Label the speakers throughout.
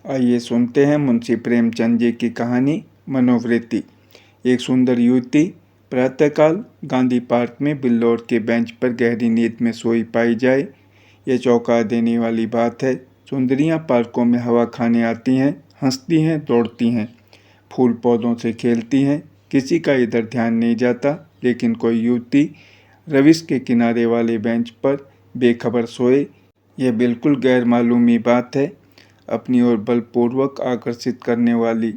Speaker 1: आइए सुनते हैं मुंशी प्रेमचंद जी की कहानी मनोवृत्ति। एक सुंदर युवती प्रातःकाल गांधी पार्क में बिल्लौर के बेंच पर गहरी नींद में सोई पाई जाए, यह चौंका देने वाली बात है। सुंदरियां पार्कों में हवा खाने आती हैं, हंसती हैं, दौड़ती हैं, फूल पौधों से खेलती हैं, किसी का इधर ध्यान नहीं जाता। लेकिन कोई युवती रविश के किनारे वाले बेंच पर बेखबर सोए, यह बिल्कुल गैर मालूमी बात है। अपनी ओर बलपूर्वक आकर्षित करने वाली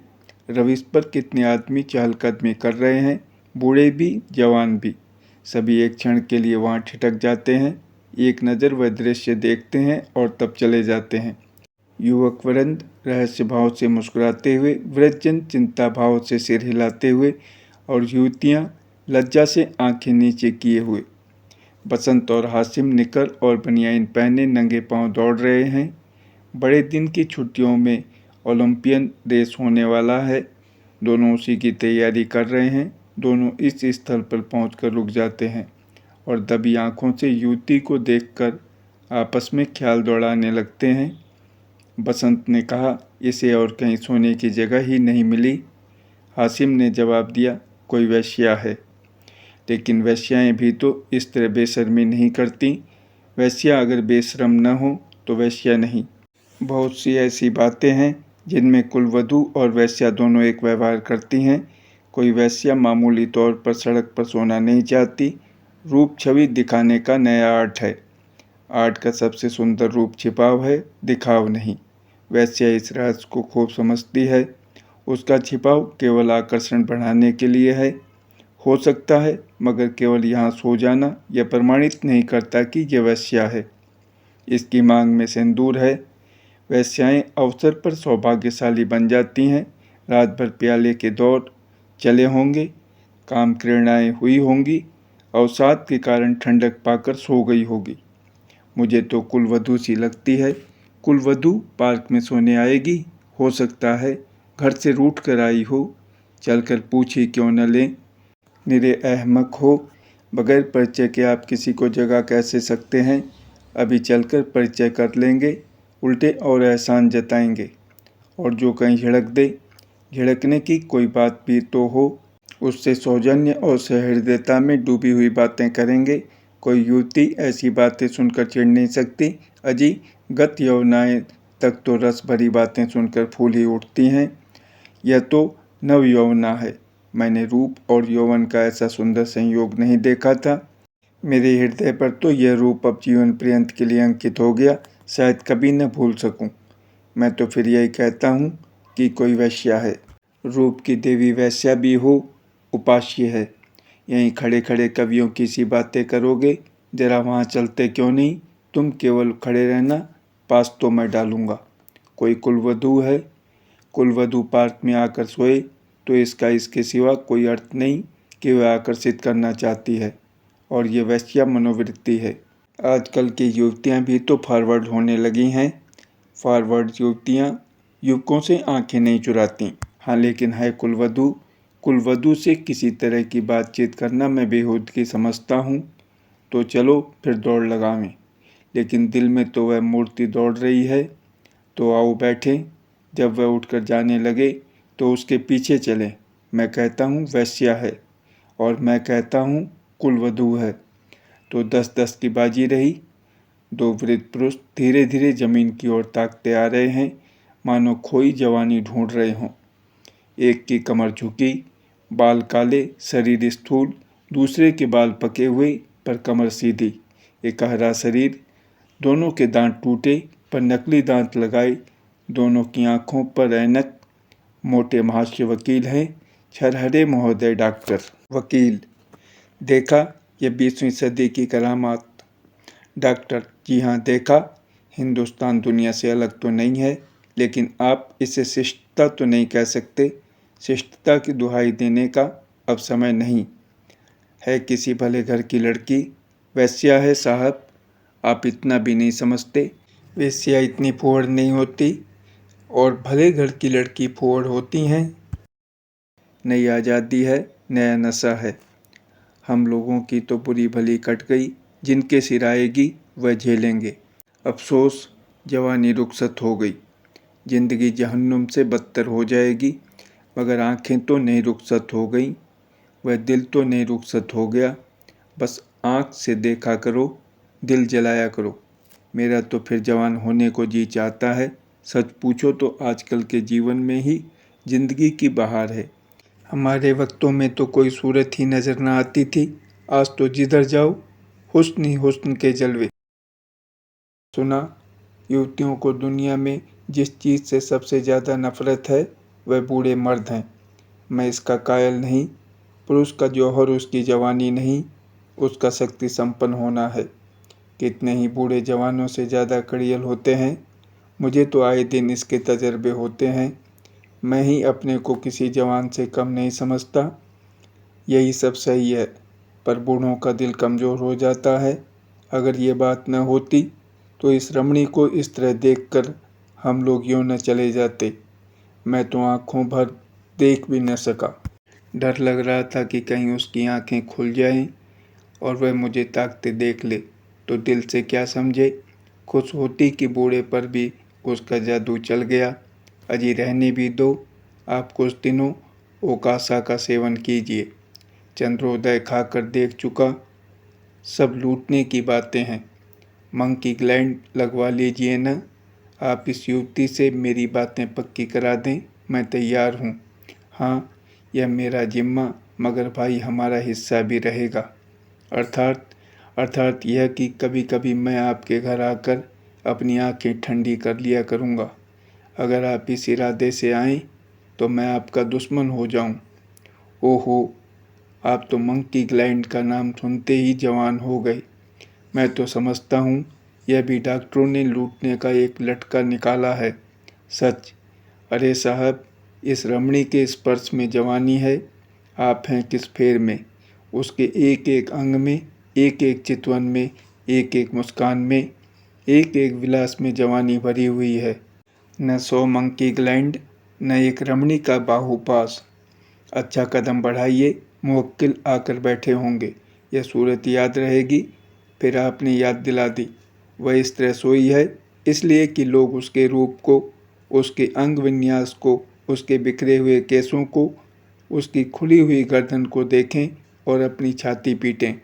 Speaker 1: रविश पर कितने आदमी चहलकदमी कर रहे हैं, बूढ़े भी जवान भी, सभी एक क्षण के लिए वहां ठिठक जाते हैं, एक नज़र वह दृश्य देखते हैं और तब चले जाते हैं। युवक वृंद रहस्य भाव से मुस्कुराते हुए, वृद्धजन चिंता भाव से सिर हिलाते हुए और युवतियां लज्जा से आंखें नीचे किए हुए। बसंत और हासिम निकर और बनियाइन पहने नंगे पांव दौड़ रहे हैं। बड़े दिन की छुट्टियों में ओलंपियन रेस होने वाला है, दोनों उसी की तैयारी कर रहे हैं। दोनों इस स्थल पर पहुंचकर रुक जाते हैं और दबी आंखों से युवती को देखकर आपस में ख्याल दौड़ाने लगते हैं। बसंत ने कहा, इसे और कहीं सोने की जगह ही नहीं मिली। हासिम ने जवाब दिया, कोई वेश्या है। लेकिन वेश्याएं भी तो इस तरह बेशर्मी नहीं करती। वेश्या अगर बेशरम न हो तो वेश्या नहीं। बहुत सी ऐसी बातें हैं जिनमें कुलवधू और वेश्या दोनों एक व्यवहार करती हैं। कोई वेश्या मामूली तौर पर सड़क पर सोना नहीं चाहती। रूप छवि दिखाने का नया आर्ट है। आर्ट का सबसे सुंदर रूप छिपाव है, दिखाव नहीं। वेश्या इस राज को खूब समझती है। उसका छिपाव केवल आकर्षण बढ़ाने के लिए है, हो सकता है, मगर केवल यहाँ सो जाना यह प्रमाणित नहीं करता कि यह वेश्या है। इसकी मांग में सिंदूर है। वेश्याएं अवसर पर सौभाग्यशाली बन जाती हैं। रात भर प्याले के दौर चले होंगे, काम क्रीड़ाएँ हुई होंगी, अवसाद के कारण ठंडक पाकर सो गई होगी। मुझे तो कुलवधू सी लगती है। कुलवधू पार्क में सोने आएगी, हो सकता है घर से रूठ कर आई हो। चलकर पूछी क्यों न लें। निरे अहमक हो, बगैर परिचय के आप किसी को जगा कैसे सकते हैं। अभी चलकर परिचय कर लेंगे, उल्टे और एहसान जताएंगे। और जो कहीं झिड़क दे, झिड़कने की कोई बात भी तो हो, उससे सौजन्य और सहृदयता में डूबी हुई बातें करेंगे। कोई युवती ऐसी बातें सुनकर चिढ़ नहीं सकती। अजी गत यौवनाएं तक तो रस भरी बातें सुनकर फूल ही उठती हैं। यह तो नव यौवना है। मैंने रूप और यौवन का ऐसा सुंदर संयोग नहीं देखा था। मेरे हृदय पर तो यह रूप अब जीवन पर्यंत के लिए अंकित हो गया, शायद कभी न भूल सकूं। मैं तो फिर यही कहता हूँ कि कोई वेश्या है। रूप की देवी वेश्या भी हो, उपास्य है। यहीं खड़े खड़े कवियों की सी बातें करोगे, जरा वहाँ चलते क्यों नहीं। तुम केवल खड़े रहना, पास तो मैं डालूंगा। कोई कुलवधू है। कुलवधू पार्क में आकर सोए तो इसका इसके सिवा कोई अर्थ नहीं कि वह आकर्षित करना चाहती है, और ये वेश्या मनोवृत्ति है। आजकल की युवतियां भी तो फॉरवर्ड होने लगी हैं। फॉरवर्ड युवतियां युवकों से आंखें नहीं चुराती। हाँ, लेकिन है कुलवधू। कुलवधू से किसी तरह की बातचीत करना मैं बेहूदगी समझता हूँ। तो चलो फिर दौड़ लगावें। लेकिन दिल में तो वह मूर्ति दौड़ रही है। तो आओ बैठें। जब वह उठकर जाने लगे तो उसके पीछे चलें। मैं कहता हूँ वेश्या है, और मैं कहता हूँ कुलवधू है। तो 10-10 की बाजी रही। दो वृद्ध पुरुष धीरे धीरे जमीन की ओर ताकते आ रहे हैं, मानो खोई जवानी ढूंढ रहे हों। एक की कमर झुकी, बाल काले, शरीर स्थूल। दूसरे के बाल पके हुए पर कमर सीधी, एकहरा शरीर। दोनों के दांत टूटे पर नकली दांत लगाए। दोनों की आंखों पर ऐनक। मोटे महाशय वकील हैं, छरहरे महोदय डॉक्टर। वकील, देखा यह 20वीं सदी की करामात। डॉक्टर, जी हाँ देखा। हिंदुस्तान दुनिया से अलग तो नहीं है, लेकिन आप इसे शिष्टता तो नहीं कह सकते। शिष्टता की दुहाई देने का अब समय नहीं है। किसी भले घर की लड़की वेश्या है साहब। आप इतना भी नहीं समझते। वेश्या इतनी फूहड़ नहीं होती, और भले घर की लड़की फूहड़ होती हैं। नई आज़ादी है, नया नशा है। हम लोगों की तो बुरी भली कट गई। जिनके सिर आएगी वह झेलेंगे। अफसोस, जवानी रुखसत हो गई। जिंदगी जहन्नुम से बदतर हो जाएगी। मगर आंखें तो नहीं रुखसत हो गईं, वह दिल तो नहीं रुखसत हो गया। बस आँख से देखा करो, दिल जलाया करो। मेरा तो फिर जवान होने को जी चाहता है। सच पूछो तो आजकल के जीवन में ही जिंदगी की बहार है। हमारे वक्तों में तो कोई सूरत ही नज़र न आती थी। आज तो जिधर जाओ हुस्न ही हुस्न के जलवे। सुना, युवतियों को दुनिया में जिस चीज़ से सबसे ज़्यादा नफरत है वह बूढ़े मर्द हैं। मैं इसका कायल नहीं। पुरुष का जौहर उसकी जवानी नहीं, उसका शक्ति संपन्न होना है। कितने ही बूढ़े जवानों से ज़्यादा कड़ियल होते हैं। मुझे तो आए दिन इसके तजर्बे होते हैं। मैं ही अपने को किसी जवान से कम नहीं समझता। यही सब सही है, पर बूढ़ों का दिल कमज़ोर हो जाता है। अगर ये बात न होती तो इस रमणी को इस तरह देखकर हम लोग यूँ न चले जाते। मैं तो आँखों भर देख भी न सका। डर लग रहा था कि कहीं उसकी आँखें खुल जाएं और वह मुझे ताकते देख ले तो दिल से क्या समझे। खुश होती कि बूढ़े पर भी उसका जादू चल गया। अजी रहने भी दो, आप कुछ दिनों ओकासा का सेवन कीजिए। चंद्रोदय खाकर देख चुका, सब लूटने की बातें हैं। मंकी ग्लैंड लगवा लीजिए न। आप इस युवती से मेरी बातें पक्की करा दें, मैं तैयार हूँ। हाँ, यह मेरा जिम्मा, मगर भाई हमारा हिस्सा भी रहेगा। अर्थात यह कि कभी कभी मैं आपके घर आकर अपनी आंखें ठंडी कर लिया करूँगा। अगर आप इस इरादे से आएँ तो मैं आपका दुश्मन हो जाऊँ। ओहो, आप तो मंकी ग्लैंड का नाम सुनते ही जवान हो गए। मैं तो समझता हूँ यह भी डॉक्टरों ने लूटने का एक लटका निकाला है। सच। अरे साहब, इस रमणी के स्पर्श में जवानी है। आप हैं किस फेर में। उसके एक एक अंग में, एक एक चितवन में, एक एक मुस्कान में, एक एक विलास में जवानी भरी हुई है। न 100 मंकी ग्लैंड, न एक रमणी का बाहुपास। अच्छा, कदम बढ़ाइए, मुवक्किल आकर बैठे होंगे। यह सूरत याद रहेगी। फिर आपने याद दिला दी। वह इस तरह सोई है इसलिए कि लोग उसके रूप को, उसके अंग विन्यास को, उसके बिखरे हुए केसों को, उसकी खुली हुई गर्दन को देखें और अपनी छाती पीटें।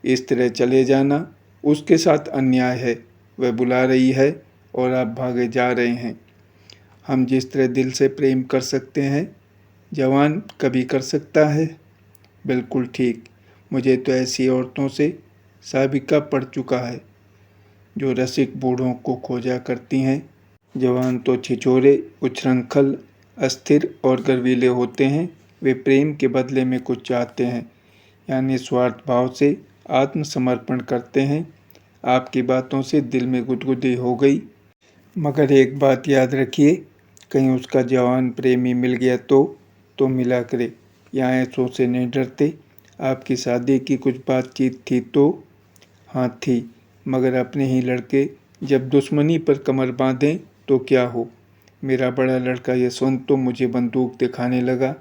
Speaker 1: इस तरह चले जाना उसके साथ अन्याय है। वह बुला रही है और आप भागे जा रहे हैं। हम जिस तरह दिल से प्रेम कर सकते हैं, जवान कभी कर सकता है? बिल्कुल ठीक। मुझे तो ऐसी औरतों से साबिका पड़ चुका है जो रसिक बूढ़ों को खोजा करती हैं। जवान तो छिछोरे, उच्छृंखल, अस्थिर और गर्वीले होते हैं। वे प्रेम के बदले में कुछ चाहते हैं, यानी स्वार्थ भाव से आत्मसमर्पण करते हैं। आपकी बातों से दिल में गुदगुदी हो गई। मगर एक बात याद रखिए, कहीं उसका जवान प्रेमी मिल गया तो मिला करे। यहाँ ऐसों से नहीं डरते। आपकी शादी की कुछ बातचीत थी तो? हाँ थी, मगर अपने ही लड़के जब दुश्मनी पर कमर बांधें तो क्या हो। मेरा बड़ा लड़का यशवंत तो मुझे बंदूक दिखाने लगा।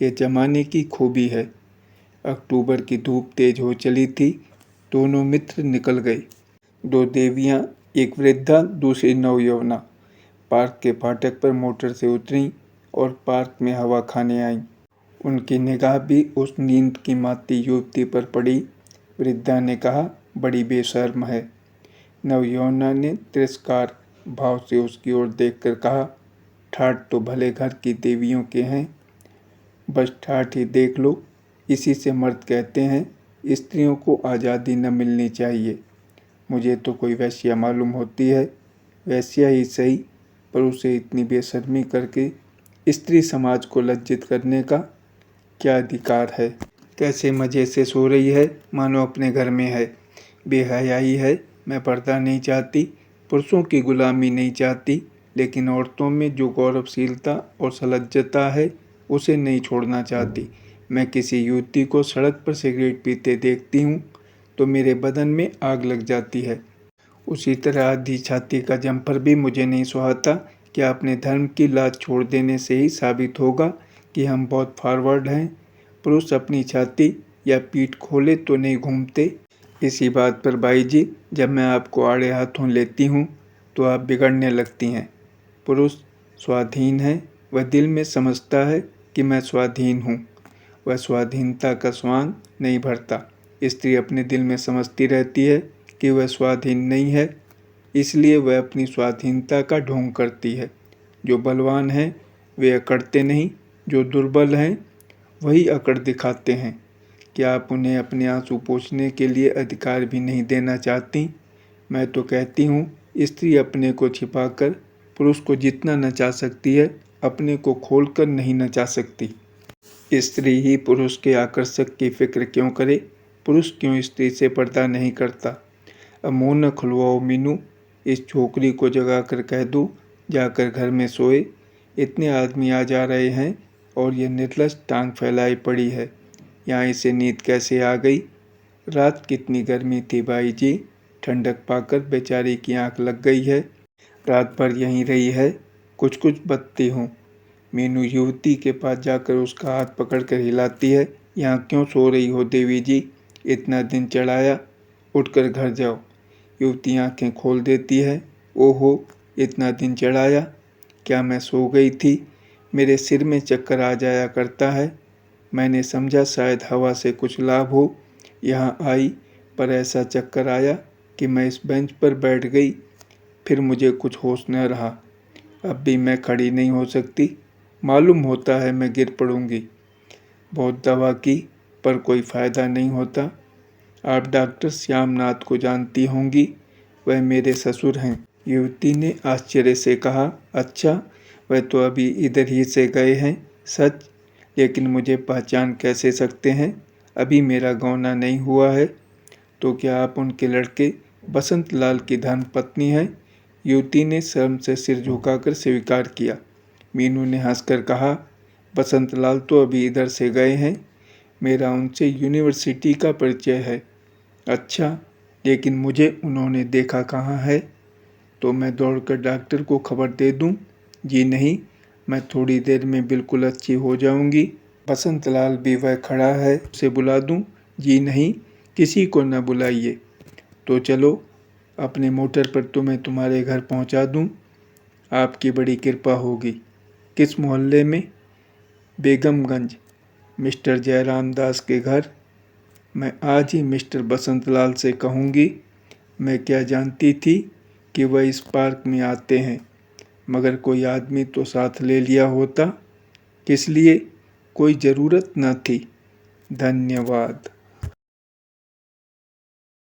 Speaker 1: ये जमाने की खूबी है। अक्टूबर की धूप तेज हो चली थी। दोनों मित्र निकल गए। 2 देवियाँ, एक वृद्धा, दूसरी नवयौवना, पार्क के फाटक पर मोटर से उतरीं और पार्क में हवा खाने आईं। उनकी निगाह भी उस नींद की माती युवती पर पड़ी। वृद्धा ने कहा, बड़ी बेशर्म है। नवयौवना ने तिरस्कार भाव से उसकी ओर देखकर कहा, ठाठ तो भले घर की देवियों के हैं, बस ठाठ ही देख लो। इसी से मर्द कहते हैं स्त्रियों को आज़ादी न मिलनी चाहिए। मुझे तो कोई वैश्या मालूम होती है। वैश्या ही सही, पर उसे इतनी बेशर्मी करके स्त्री समाज को लज्जित करने का क्या अधिकार है। कैसे मज़े से सो रही है, मानो अपने घर में है। बेहयाई है। मैं पर्दा नहीं चाहती, पुरुषों की गुलामी नहीं चाहती, लेकिन औरतों में जो गौरवशीलता और सलज्जता है उसे नहीं छोड़ना चाहती। मैं किसी युवती को सड़क पर सिगरेट पीते देखती हूँ तो मेरे बदन में आग लग जाती है। उसी तरह आधी छाती का जम्पर भी मुझे नहीं सुहाता। क्या अपने धर्म की लाज छोड़ देने से ही साबित होगा कि हम बहुत फॉरवर्ड हैं? पुरुष अपनी छाती या पीठ खोले तो नहीं घूमते। इसी बात पर बाई जी, जब मैं आपको आड़े हाथों लेती हूँ तो आप बिगड़ने लगती हैं। पुरुष स्वाधीन है, वह दिल में समझता है कि मैं स्वाधीन हूँ। वह स्वाधीनता का स्वांग नहीं भरता। स्त्री अपने दिल में समझती रहती है कि वह स्वाधीन नहीं है, इसलिए वह अपनी स्वाधीनता का ढोंग करती है। जो बलवान हैं वे अकड़ते नहीं, जो दुर्बल हैं वही अकड़ दिखाते हैं। क्या आप उन्हें अपने आंसू पोंछने के लिए अधिकार भी नहीं देना चाहती? मैं तो कहती हूँ, स्त्री अपने को छिपाकर पुरुष को जितना नचा सकती है, अपने को खोलकर नहीं नचा सकती। स्त्री ही पुरुष के आकर्षक की फिक्र क्यों करे? पुरुष क्यों स्त्री से पर्दा नहीं करता? अब मुँह न खुलवाओ मीनू, इस छोकरी को जगाकर कह दूँ जाकर घर में सोए। इतने आदमी आ जा रहे हैं और यह निर्लज टांग फैलाई पड़ी है। यहाँ इसे नींद कैसे आ गई? रात कितनी गर्मी थी भाई जी, ठंडक पाकर बेचारी की आंख लग गई है। रात भर यहीं रही है, कुछ कुछ बत्ती हूँ। मीनू युवती के पास जाकर उसका हाथ पकड़कर हिलाती है। यहाँ क्यों सो रही हो देवी जी? इतना दिन चढ़ाया, उठकर घर जाओ। युवती आंखें खोल देती है। ओहो, इतना दिन चढ़ाया? क्या मैं सो गई थी? मेरे सिर में चक्कर आ जाया करता है। मैंने समझा शायद हवा से कुछ लाभ हो। यहाँ आई पर ऐसा चक्कर आया कि मैं इस बेंच पर बैठ गई, फिर मुझे कुछ होश न रहा। अब भी मैं खड़ी नहीं हो सकती, मालूम होता है मैं गिर पड़ूंगी। बहुत दवा की पर कोई फ़ायदा नहीं होता। आप डॉक्टर श्यामनाथ को जानती होंगी, वह मेरे ससुर हैं। युवती ने आश्चर्य से कहा, अच्छा, वह तो अभी इधर ही से गए हैं। सच? लेकिन मुझे पहचान कैसे सकते हैं? अभी मेरा गौना नहीं हुआ है। तो क्या आप उनके लड़के बसंत लाल की धर्मपत्नी हैं? युवती ने शर्म से सिर झुकाकर स्वीकार किया। मीनू ने हंसकर कहा, बसंत लाल तो अभी इधर से गए हैं। मेरा उनसे यूनिवर्सिटी का परिचय है। अच्छा, लेकिन मुझे उन्होंने देखा कहाँ है? तो मैं दौड़कर डॉक्टर को खबर दे दूं? जी नहीं, मैं थोड़ी देर में बिल्कुल अच्छी हो जाऊंगी। बसंत लाल भी वह खड़ा है, उसे बुला दूं? जी नहीं, किसी को न बुलाइए। तो चलो, अपने मोटर पर तुम्हें तुम्हारे घर पहुंचा दूं। आपकी बड़ी कृपा होगी। किस मोहल्ले में? बेगमगंज, मिस्टर जयराम दास के घर। मैं आज ही मिस्टर बसंत लाल से कहूँगी। मैं क्या जानती थी कि वह इस पार्क में आते हैं, मगर कोई आदमी तो साथ ले लिया होता। किस लिए? कोई ज़रूरत न थी। धन्यवाद।